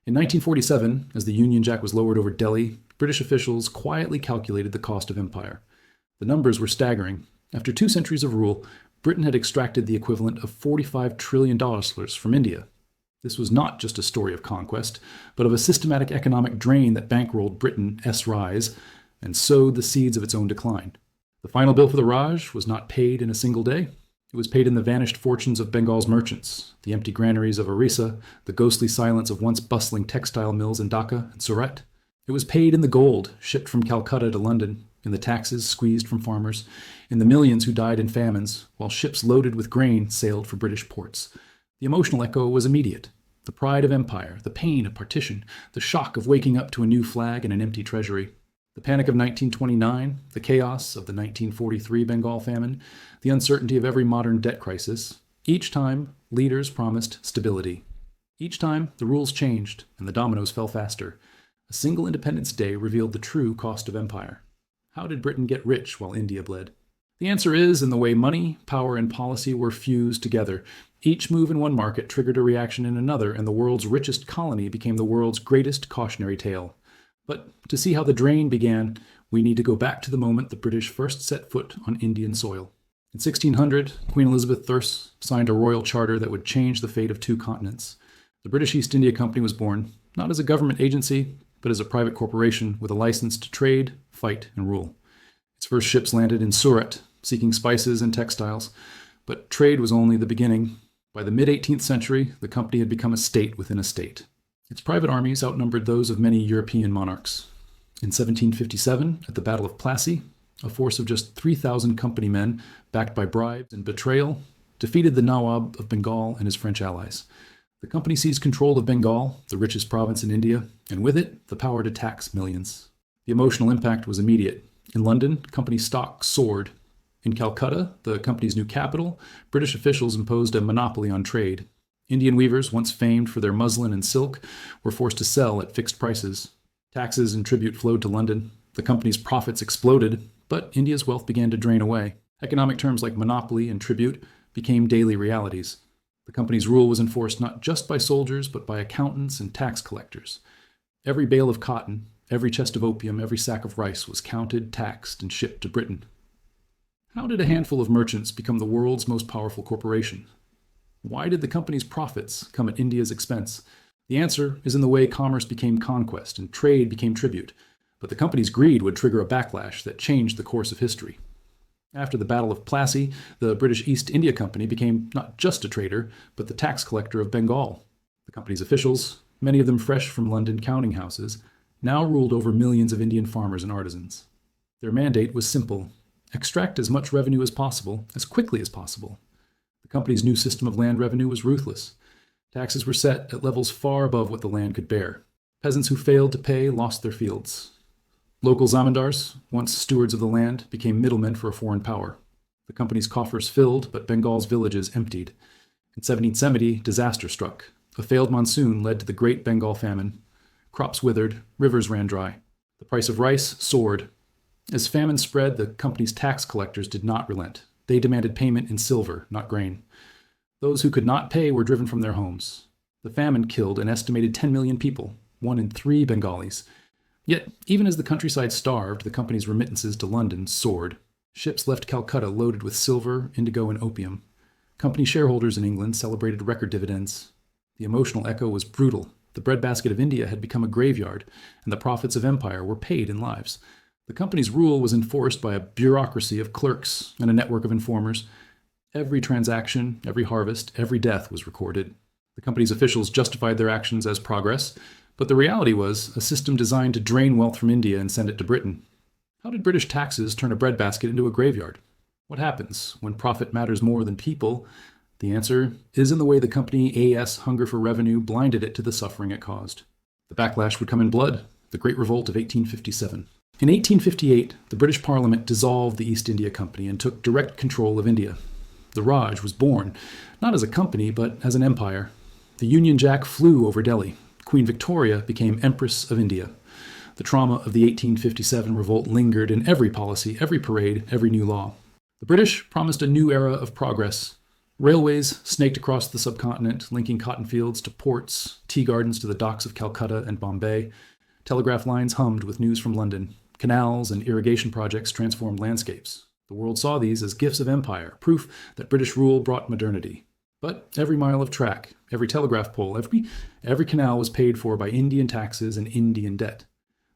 In 1947, as the Union Jack was lowered over Delhi, British officials quietly calculated the cost of empire. The numbers were staggering. After 2 centuries of rule, Britain had extracted the equivalent of $45 trillion from India. This was not just a story of conquest, but of a systematic economic drain that bankrolled Britain's rise and sowed the seeds of its own decline. The final bill for the Raj was not paid in a single day. It was paid in the vanished fortunes of Bengal's merchants, the empty granaries of Orissa, the ghostly silence of once bustling textile mills in Dhaka and Surat. It was paid in the gold shipped from Calcutta to London, in the taxes squeezed from farmers, in the millions who died in famines, while ships loaded with grain sailed for British ports. The emotional echo was immediate. The pride of empire, the pain of partition, the shock of waking up to a new flag and an empty treasury. The panic of 1929, the chaos of the 1943 Bengal Famine, the uncertainty of every modern debt crisis. Each time, leaders promised stability. Each time, the rules changed and the dominoes fell faster. A single Independence Day revealed the true cost of empire. How did Britain get rich while India bled? The answer is in the way money, power, and policy were fused together. Each move in one market triggered a reaction in another, and the world's richest colony became the world's greatest cautionary tale. But to see how the drain began, we need to go back to the moment the British first set foot on Indian soil. In 1600, Queen Elizabeth I signed a royal charter that would change the fate of 2 continents. The British East India Company was born, not as a government agency, but as a private corporation with a license to trade, fight, and rule. Its first ships landed in Surat, seeking spices and textiles, but trade was only the beginning. By the mid-18th century, the company had become a state within a state. Its private armies outnumbered those of many European monarchs. In 1757, at the Battle of Plassey, a force of just 3,000 company men, backed by bribes and betrayal, defeated the Nawab of Bengal and his French allies. The company seized control of Bengal, the richest province in India, and with it, the power to tax millions. The emotional impact was immediate. In London, company stock soared. In Calcutta, the company's new capital, British officials imposed a monopoly on trade. Indian weavers, once famed for their muslin and silk, were forced to sell at fixed prices. Taxes and tribute flowed to London. The company's profits exploded, but India's wealth began to drain away. Economic terms like monopoly and tribute became daily realities. The company's rule was enforced not just by soldiers, but by accountants and tax collectors. Every bale of cotton, every chest of opium, every sack of rice was counted, taxed, and shipped to Britain. How did a handful of merchants become the world's most powerful corporation? Why did the company's profits come at India's expense? The answer is in the way commerce became conquest and trade became tribute, but the company's greed would trigger a backlash that changed the course of history. After the Battle of Plassey, the British East India Company became not just a trader, but the tax collector of Bengal. The company's officials, many of them fresh from London counting houses, now ruled over millions of Indian farmers and artisans. Their mandate was simple: extract as much revenue as possible, as quickly as possible. The company's new system of land revenue was ruthless. Taxes were set at levels far above what the land could bear. Peasants who failed to pay lost their fields. Local zamindars, once stewards of the land, became middlemen for a foreign power. The company's coffers filled, but Bengal's villages emptied. In 1770, disaster struck. A failed monsoon led to the Great Bengal Famine. Crops withered, rivers ran dry. The price of rice soared. As famine spread, the company's tax collectors did not relent. They demanded payment in silver, not grain. Those who could not pay were driven from their homes. The famine killed an estimated 10 million people, 1 in 3 Bengalis. Yet, even as the countryside starved, the company's remittances to London soared. Ships left Calcutta loaded with silver, indigo, and opium. Company shareholders in England celebrated record dividends. The emotional echo was brutal. The breadbasket of India had become a graveyard, and the profits of empire were paid in lives. The company's rule was enforced by a bureaucracy of clerks and a network of informers. Every transaction, every harvest, every death was recorded. The company's officials justified their actions as progress, but the reality was a system designed to drain wealth from India and send it to Britain. How did British taxes turn a breadbasket into a graveyard? What happens when profit matters more than people? The answer is in the way the company AS hunger for revenue blinded it to the suffering it caused. The backlash would come in blood, the Great Revolt of 1857. In 1858, the British Parliament dissolved the East India Company and took direct control of India. The Raj was born, not as a company, but as an empire. The Union Jack flew over Delhi. Queen Victoria became Empress of India. The trauma of the 1857 revolt lingered in every policy, every parade, every new law. The British promised a new era of progress, Railways snaked across the subcontinent, linking cotton fields to ports, tea gardens to the docks of Calcutta and Bombay. Telegraph lines hummed with news from London. Canals and irrigation projects transformed landscapes. The world saw these as gifts of empire, proof that British rule brought modernity. But every mile of track, every telegraph pole, every canal was paid for by Indian taxes and Indian debt.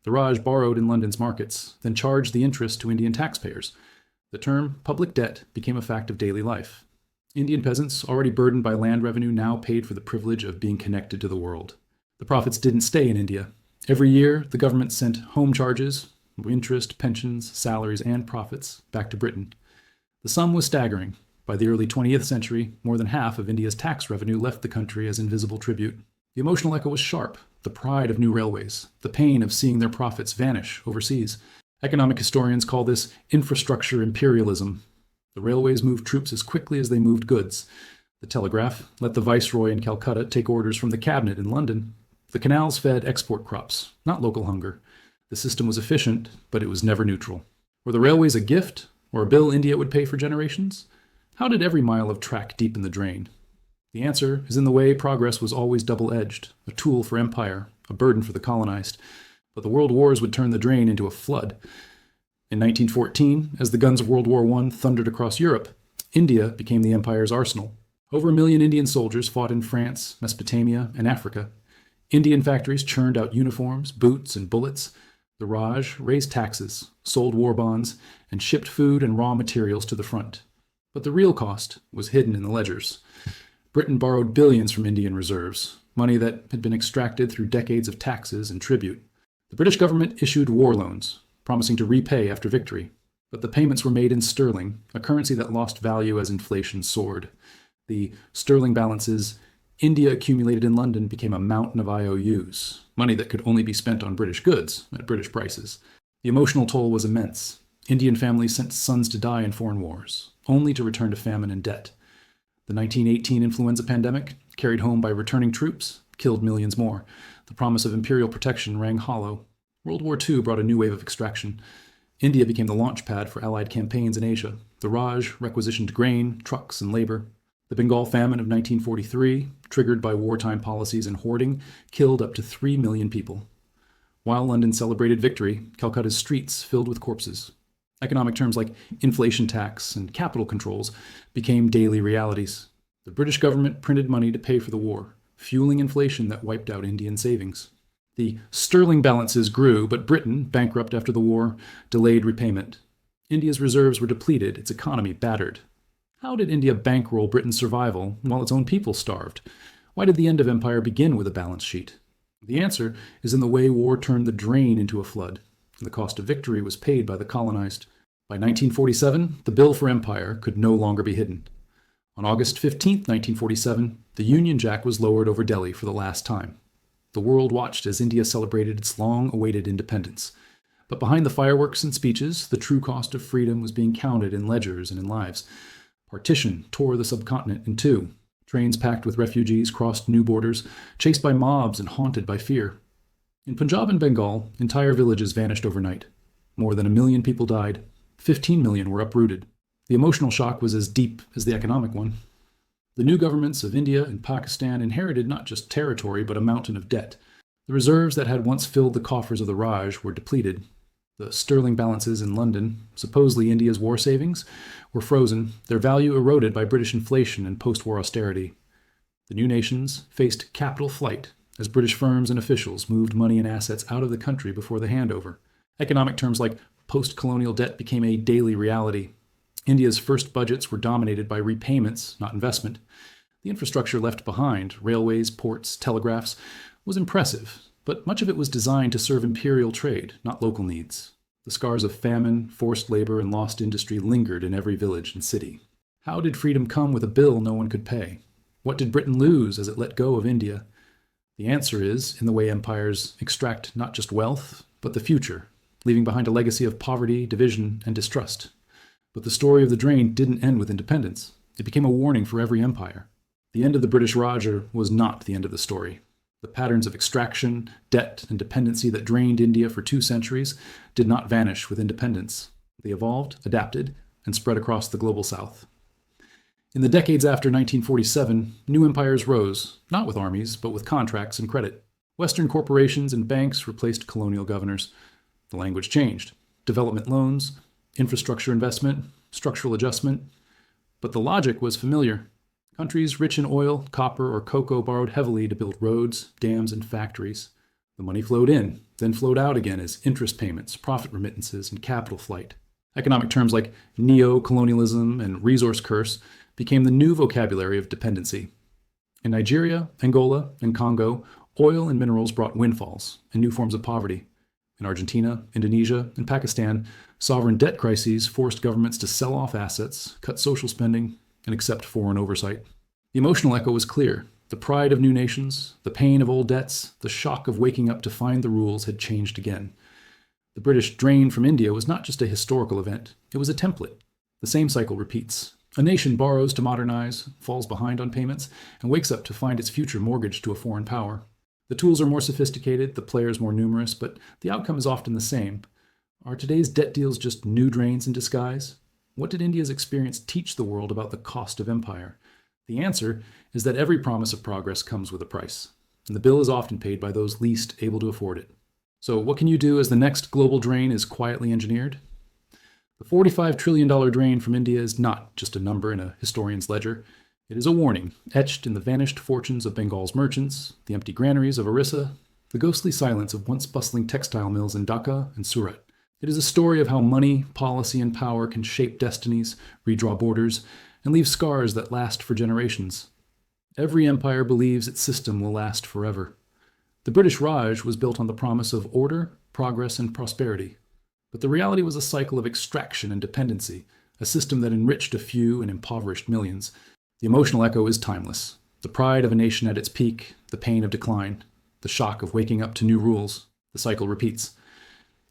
The Raj borrowed in London's markets, then charged the interest to Indian taxpayers. The term public debt became a fact of daily life. Indian peasants, already burdened by land revenue, now paid for the privilege of being connected to the world. The profits didn't stay in India. Every year, the government sent home charges, interest, pensions, salaries, and profits back to Britain. The sum was staggering. By the early 20th century, more than half of India's tax revenue left the country as invisible tribute. The emotional echo was sharp, the pride of new railways, the pain of seeing their profits vanish overseas. Economic historians call this infrastructure imperialism. The railways moved troops as quickly as they moved goods. The telegraph let the viceroy in Calcutta take orders from the cabinet in London. The canals fed export crops, not local hunger. The system was efficient, but it was never neutral. Were the railways a gift, or a bill India would pay for generations? How did every mile of track deepen the drain? The answer is in the way progress was always double-edged, a tool for empire, a burden for the colonized. But the world wars would turn the drain into a flood. In 1914, as the guns of World War I thundered across Europe, India became the empire's arsenal. Over 1 million Indian soldiers fought in France, Mesopotamia, and Africa. Indian factories churned out uniforms, boots, and bullets. The Raj raised taxes, sold war bonds, and shipped food and raw materials to the front. But the real cost was hidden in the ledgers. Britain borrowed billions from Indian reserves, money that had been extracted through decades of taxes and tribute. The British government issued war loans, promising to repay after victory. But the payments were made in sterling, a currency that lost value as inflation soared. The sterling balances India accumulated in London became a mountain of IOUs, money that could only be spent on British goods at British prices. The emotional toll was immense. Indian families sent sons to die in foreign wars, only to return to famine and debt. The 1918 influenza pandemic, carried home by returning troops, killed millions more. The promise of imperial protection rang hollow. World War II brought a new wave of extraction. India became the launch pad for Allied campaigns in Asia. The Raj requisitioned grain, trucks, and labor. The Bengal Famine of 1943, triggered by wartime policies and hoarding, killed up to 3 million people. While London celebrated victory, Calcutta's streets filled with corpses. Economic terms like inflation tax and capital controls became daily realities. The British government printed money to pay for the war, fueling inflation that wiped out Indian savings. The sterling balances grew, but Britain, bankrupt after the war, delayed repayment. India's reserves were depleted, its economy battered. How did India bankroll Britain's survival while its own people starved? Why did the end of empire begin with a balance sheet? The answer is in the way war turned the drain into a flood. The cost of victory was paid by the colonized. By 1947, the bill for empire could no longer be hidden. On August 15, 1947, the Union Jack was lowered over Delhi for the last time. The world watched as India celebrated its long-awaited independence. But behind the fireworks and speeches, the true cost of freedom was being counted in ledgers and in lives. Partition tore the subcontinent in two. Trains packed with refugees crossed new borders, chased by mobs and haunted by fear. In Punjab and Bengal, entire villages vanished overnight. More than 1 million people died. 15 million were uprooted. The emotional shock was as deep as the economic one. The new governments of India and Pakistan inherited not just territory, but a mountain of debt. The reserves that had once filled the coffers of the Raj were depleted. The sterling balances in London, supposedly India's war savings, were frozen, their value eroded by British inflation and post-war austerity. The new nations faced capital flight as British firms and officials moved money and assets out of the country before the handover. Economic terms like post-colonial debt became a daily reality. India's first budgets were dominated by repayments, not investment. The infrastructure left behind, railways, ports, telegraphs, was impressive, but much of it was designed to serve imperial trade, not local needs. The scars of famine, forced labor, and lost industry lingered in every village and city. How did freedom come with a bill no one could pay? What did Britain lose as it let go of India? The answer is in the way empires extract not just wealth, but the future, leaving behind a legacy of poverty, division, and distrust. But the story of the drain didn't end with independence. It became a warning for every empire. The end of the British Raj was not the end of the story. The patterns of extraction, debt, and dependency that drained India for 2 centuries did not vanish with independence. They evolved, adapted, and spread across the global south. In the decades after 1947, new empires rose, not with armies, but with contracts and credit. Western corporations and banks replaced colonial governors. The language changed. Development loans, infrastructure investment, structural adjustment. But the logic was familiar. Countries rich in oil, copper, or cocoa borrowed heavily to build roads, dams, and factories. The money flowed in, then flowed out again as interest payments, profit remittances, and capital flight. Economic terms like neo-colonialism and resource curse became the new vocabulary of dependency. In Nigeria, Angola, and Congo, oil and minerals brought windfalls and new forms of poverty. In Argentina, Indonesia, and Pakistan, sovereign debt crises forced governments to sell off assets, cut social spending, and accept foreign oversight. The emotional echo was clear. The pride of new nations, the pain of old debts, the shock of waking up to find the rules had changed again. The British drain from India was not just a historical event, it was a template. The same cycle repeats. A nation borrows to modernize, falls behind on payments, and wakes up to find its future mortgaged to a foreign power. The tools are more sophisticated, the players more numerous, but the outcome is often the same. Are today's debt deals just new drains in disguise? What did India's experience teach the world about the cost of empire? The answer is that every promise of progress comes with a price, and the bill is often paid by those least able to afford it. So what can you do as the next global drain is quietly engineered? The $45 trillion drain from India is not just a number in a historian's ledger. It is a warning, etched in the vanished fortunes of Bengal's merchants, the empty granaries of Orissa, the ghostly silence of once bustling textile mills in Dhaka and Surat. It is a story of how money, policy, and power can shape destinies, redraw borders, and leave scars that last for generations. Every empire believes its system will last forever. The British Raj was built on the promise of order, progress, and prosperity. But the reality was a cycle of extraction and dependency, a system that enriched a few and impoverished millions. The emotional echo is timeless. The pride of a nation at its peak, the pain of decline, the shock of waking up to new rules. The cycle repeats.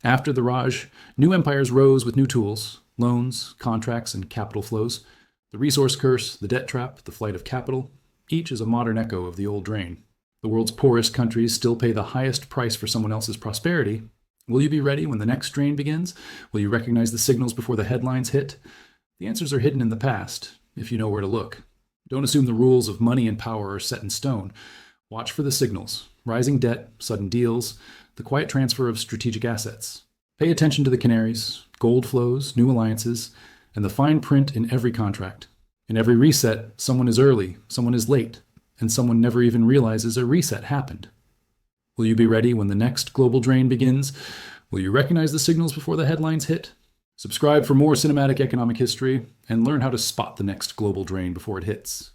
After the Raj, new empires rose with new tools, loans, contracts, and capital flows. The resource curse, the debt trap, the flight of capital, each is a modern echo of the old drain. The world's poorest countries still pay the highest price for someone else's prosperity. Will you be ready when the next drain begins? Will you recognize the signals before the headlines hit? The answers are hidden in the past, if you know where to look. Don't assume the rules of money and power are set in stone. Watch for the signals: rising debt, sudden deals, the quiet transfer of strategic assets. Pay attention to the canaries, gold flows, new alliances, and the fine print in every contract. In every reset, someone is early, someone is late, and someone never even realizes a reset happened. Will you be ready when the next global drain begins? Will you recognize the signals before the headlines hit? Subscribe for more cinematic economic history and learn how to spot the next global drain before it hits.